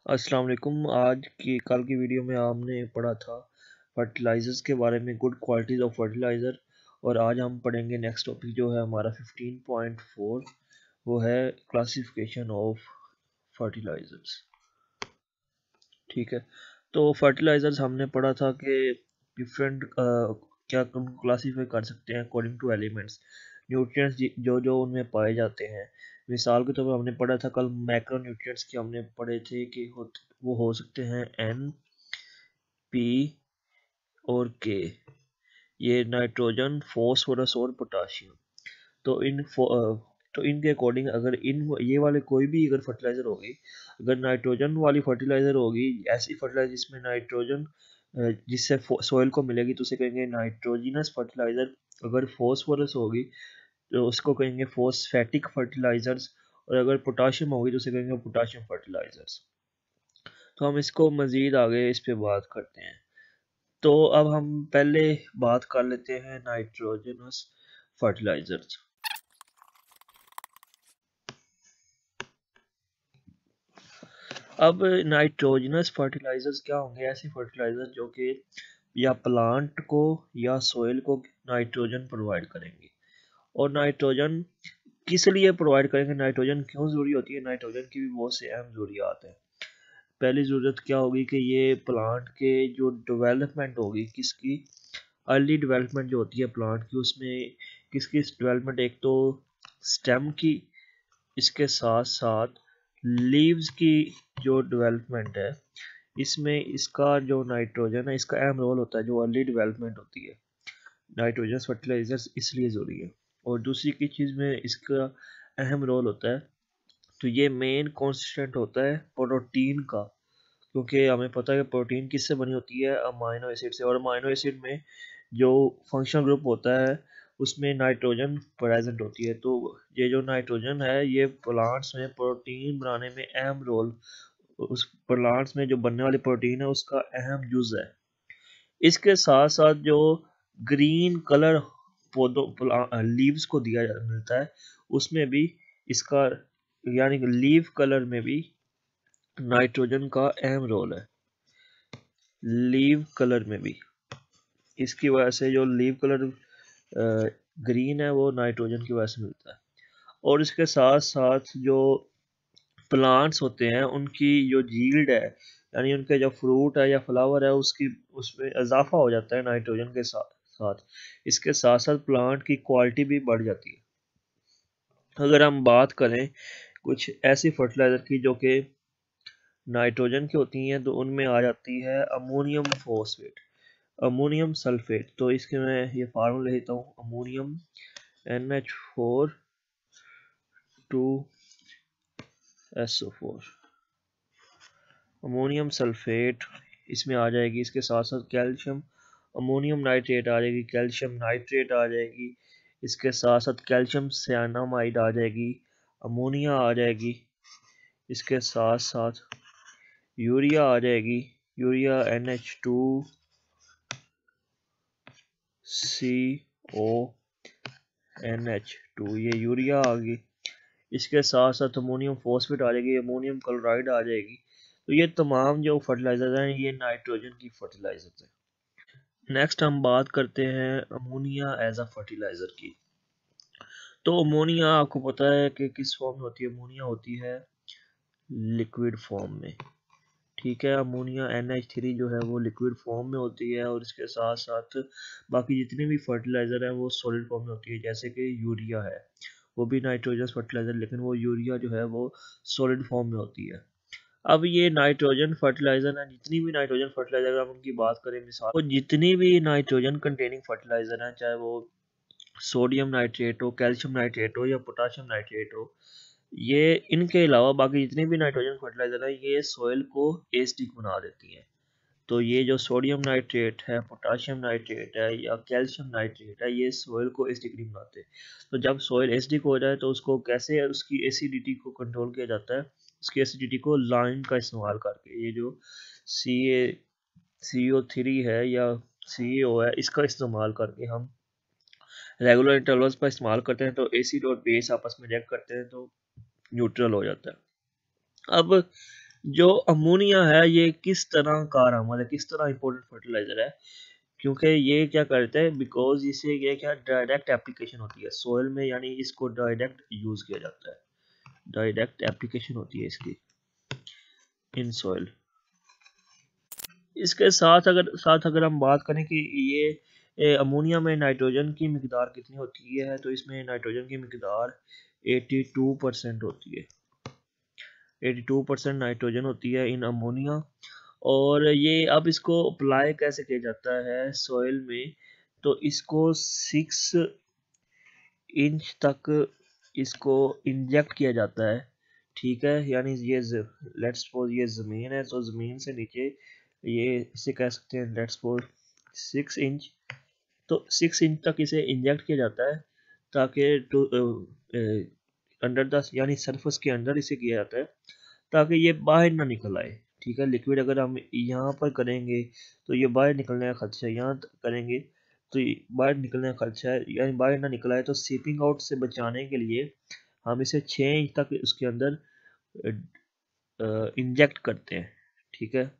अस्सलाम वालेकुम। कल की वीडियो में आपने पढ़ा था फर्टिलाइज़र्स के बारे में, गुड क्वालिटीज़ ऑफ फर्टिलाइज़र। और आज हम पढ़ेंगे नेक्स्ट टॉपिक जो है हमारा 15.4, वो है क्लासिफिकेशन ऑफ फर्टिलाइज़र्स। ठीक है, तो फर्टिलाइज़र्स हमने पढ़ा था कि डिफरेंट क्या हम क्लासीफाई कर सकते हैं अकॉर्डिंग टू एलिमेंट्स, न्यूट्रिएंट्स जो जो उनमें पाए जाते हैं। मिसाल के तौर पर हमने पढ़ा था कल मैक्रो न्यूट्रिएंट्स की, हमने पढ़े थे कि वो हो सकते हैं एन, पी और के। ये नाइट्रोजन, फॉस्फोरस और पोटाशियम। तो तो इनके अकॉर्डिंग अगर इन ये वाले कोई भी अगर फर्टिलाइज़र होगी, अगर नाइट्रोजन वाली फर्टिलाइज़र होगी, ऐसी फर्टिलाइज़र जिसमें नाइट्रोजन जिससे सोइल को मिलेगी तो उसे कहेंगे नाइट्रोजिनस फर्टिलाइज़र। अगर फॉस्फोरस होगी तो उसको कहेंगे फॉस्फेटिक फर्टिलाइज़र्स। और अगर पोटाशियम होगी तो उसे कहेंगे पोटाशियम फर्टिलाइज़र्स। तो हम इसको मज़ीद आगे इस पे बात करते हैं। तो अब हम पहले बात कर लेते हैं नाइट्रोजनस फर्टिलाइज़र्स। अब नाइट्रोजनस फर्टिलाइजर्स क्या होंगे? ऐसे फर्टिलाइजर जो कि या प्लांट को या सोइल को नाइट्रोजन प्रोवाइड करेंगे। और नाइट्रोजन किस लिए प्रोवाइड करेंगे, नाइट्रोजन क्यों ज़रूरी होती है? नाइट्रोजन की भी बहुत से अहम ज़रूरियात हैं। पहली ज़रूरत क्या होगी कि ये प्लांट के जो डेवलपमेंट होगी, किसकी अर्ली डेवलपमेंट जो होती है प्लांट की, उसमें किसकी डेवलपमेंट, एक तो स्टेम की, इसके साथ साथ लीव्स की जो डेवलपमेंट है, इसमें इसका जो नाइट्रोजन है इसका अहम रोल होता है। जो अर्ली डेवलपमेंट होती है, नाइट्रोजन फर्टिलाइजर्स इसलिए ज़रूरी है। और दूसरी की चीज़ में इसका अहम रोल होता है, तो ये मेन कॉन्स्टिट्यूएंट होता है प्रोटीन का। क्योंकि हमें पता है कि प्रोटीन किससे बनी होती है? अमाइनो एसिड से। और अमाइनो एसिड में जो फंक्शनल ग्रुप होता है उसमें नाइट्रोजन प्रेजेंट होती है। तो ये जो नाइट्रोजन है ये प्लांट्स में प्रोटीन बनाने में अहम रोल, उस प्लांट्स में जो बनने वाली प्रोटीन है उसका अहम जुज है। इसके साथ साथ जो ग्रीन कलर पौधों लीव्स को मिलता है, उसमें भी इसका यानी कि लीव कलर में भी नाइट्रोजन का अहम रोल है। लीव कलर में भी इसकी वजह से जो लीव कलर ग्रीन है वो नाइट्रोजन की वजह से मिलता है। और इसके साथ साथ जो प्लांट्स होते हैं उनकी जो यील्ड है, यानी उनके जो फ्रूट है या फ्लावर है, उसकी उसमें इजाफा हो जाता है नाइट्रोजन के साथ साथ। इसके साथ साथ प्लांट की क्वालिटी भी बढ़ जाती है। अगर हम बात करें कुछ ऐसी फर्टिलाइजर की जो कि नाइट्रोजन की होती हैं, तो उनमें आ जाती है अमोनियम फॉस्फेट, अमोनियम सल्फेट। तो इसके मैं ये फार्मूला लेता हूँ, ammonium NH4 2SO4, ammonium sulphate इसमें आ जाएगी। इसके साथ साथ कैल्शियम अमोनियम नाइट्रेट आ जाएगी, कैल्शियम नाइट्रेट आ जाएगी। इसके साथ साथ कैल्शियम साइनामाइड आ जाएगी, अमोनिया आ जाएगी। इसके साथ साथ यूरिया आ जाएगी, यूरिया NH2CONH2, ये यूरिया आ गई। इसके साथ साथ अमोनियम फॉस्फेट आ जाएगी, अमोनियम क्लोराइड आ जाएगी। तो ये तमाम जो फर्टिलाइजर हैं ये नाइट्रोजन की फर्टिलाइजर हैं। नेक्स्ट हम बात करते हैं अमोनिया एज अ फर्टिलाइजर की। तो अमोनिया आपको पता है कि किस फॉर्म में होती है? अमोनिया होती है लिक्विड फॉर्म में। ठीक है, अमोनिया NH3 जो है वो लिक्विड फॉर्म में होती है। और इसके साथ साथ बाकी जितने भी फर्टिलाइजर हैं वो सॉलिड फॉर्म में होती है। जैसे कि यूरिया है, वो भी नाइट्रोजन फर्टिलाइजर, लेकिन वो यूरिया जो है वो सॉलिड फॉर्म में होती है। अब ये नाइट्रोजन फर्टिलाइजर है, जितनी भी नाइट्रोजन फर्टिलाइजर अगर हम उनकी बात करें, मिसाल तो जितनी भी नाइट्रोजन कंटेनिंग फर्टिलाइजर हैं, चाहे वो सोडियम नाइट्रेट हो, कैल्शियम नाइट्रेट हो या पोटाशियम नाइट्रेट हो, ये इनके अलावा बाकी जितने भी नाइट्रोजन फर्टिलाइजर है ये सोइल को एसिडिक बना देती है। तो ये जो सोडियम नाइट्रेट है, पोटाशियम नाइट्रेट है या कैल्शियम नाइट्रेट है, ये सोइल को एसिडिक नहीं बनाते। तो जब सोइल एसिडिक हो जाए तो उसको कैसे उसकी एसिडिटी को कंट्रोल किया जाता है? उसकी एसिडिटी को लाइम का इस्तेमाल करके, ये जो CO3 है या CO है, इसका इस्तेमाल करके हम रेगुलर इंटरवल्स पर इस्तेमाल करते हैं। तो एसिड और बेस आपस में रिएक्ट करते हैं तो न्यूट्रल हो जाता है। अब जो अमोनिया है ये किस तरह कारआमद है, किस तरह इंपॉर्टेंट फर्टिलाइजर है, क्योंकि ये क्या करते हैं, बिकॉज इसे ये क्या डायरेक्ट एप्लीकेशन होती है सोयल में, यानी इसको डायरेक्ट यूज किया जाता है, डायरेक्ट एप्लीकेशन होती है इसकी इन सोयल। इसके साथ अगर हम बात करें कि ये अमोनिया में नाइट्रोजन की मिकदार कितनी होती है, तो इसमें नाइट्रोजन की मिकदार 82% होती है, 82% नाइट्रोजन होती है इन अमोनिया। और ये अब इसको अप्लाई कैसे किया जाता है सॉइल में, तो इसको 6 इंच तक इसको इंजेक्ट किया जाता है, ठीक है। यानी ये लेट्स सपोज ये ज़मीन है, तो ज़मीन से नीचे ये इसे कह सकते हैं लेट्स सपोज 6 इंच, तो 6 इंच तक इसे इंजेक्ट किया जाता है, ताकि अंडर द यानी सरफेस के अंदर इसे किया जाता है ताकि ये बाहर ना निकल आए, ठीक है। लिक्विड अगर हम यहाँ पर करेंगे तो ये बाहर निकलने का खर्चा है, यहाँ करेंगे तो ये बाहर निकलने का खर्चा है, यानी बाहर ना निकल आए, तो सीपिंग आउट से बचाने के लिए हम इसे 6 इंच तक उसके अंदर इंजेक्ट करते हैं, ठीक है।